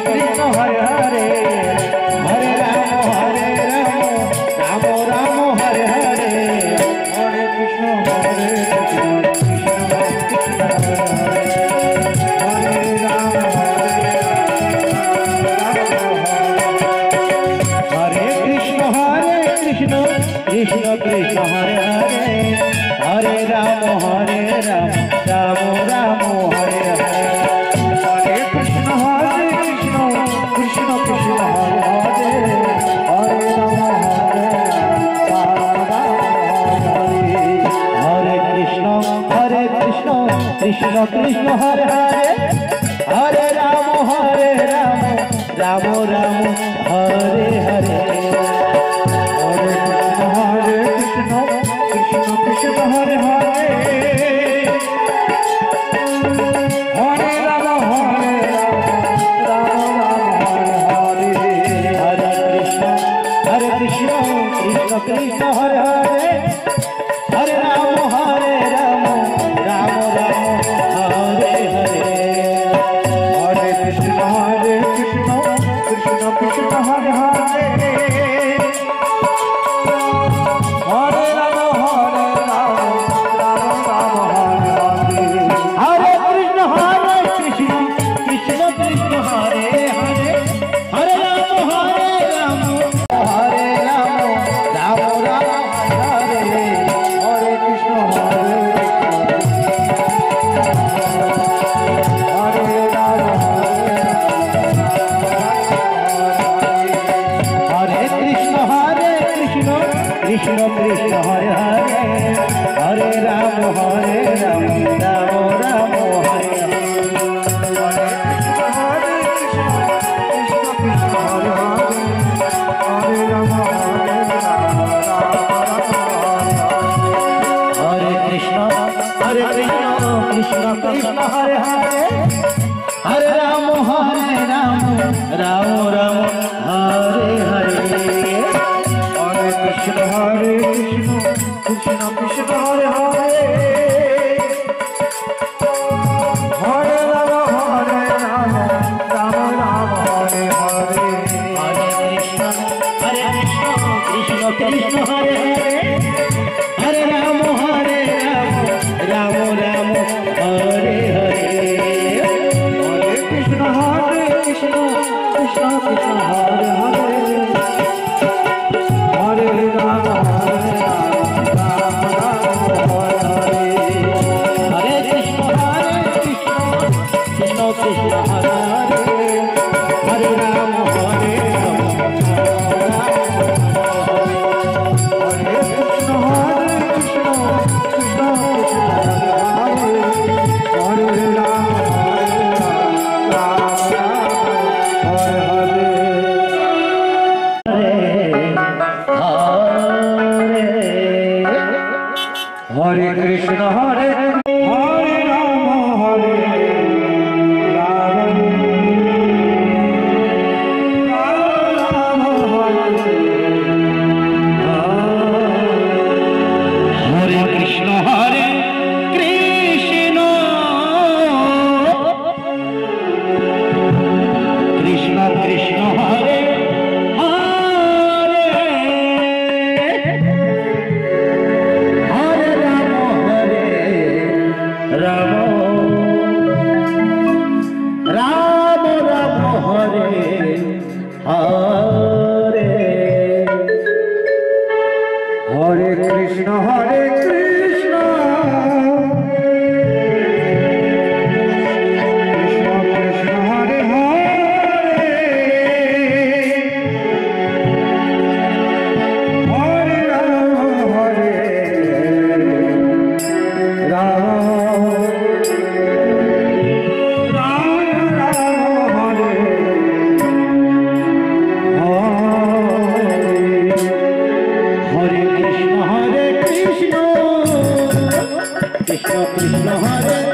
Krishna Hare Hare Hare Ram Ram Ram Hare Hare Hare Krishna Krishna Krishna Hare Ram Hare Krishna Krishna Krishna Hare Hare Hare Ram Ram Ram Hare Hare Hare Krishna Krishna Krishna Hare Hare Hare Ram Hare Krishna Krishna Krishna Hare Hare Hare Ram Ram Ram Hare Hare Hare Krishna Krishna Krishna Hare Hare Hare Ram Ram Hare Hare Hare Krishna Krishna Krishna Hare Hare Hare Ram Ram Hare Hare Hare Krishna Krishna Krishna Hare Hare Hare Ram Hare Krishna Krishna Krishna Hare Hare Hare Ram Hare Ram Hare Hare Krishna Hare Ram Hare Krishna Krishna Krishna Hare Hare Hare Ram Ram Ram Hare Hare Hare Krishna Krishna Krishna Hare Hare Hare Ram Ram Ram Hare Hare Hare Krishna Krishna Krishna Hare Hare Hare Ram Ram Ram Hare Hare Hare Krishna Krishna Krishna Hare Hare Hare Ram Ram Ram Hare Hare Hare Krishna Krishna Krishna Hare Hare Hare Ram Hare Krishna Krishna Krishna Hare Hare Hare Ram Hare Krishna Krishna Krishna Hare Ram Hare Krishna Hare Hare Ram Ram Hare Krishna Krishna Krishna Hare Ram Ram Hare Hare Hare Krishna Krishna Krishna Hare Hare Hare Ram Krishna Krishna Hare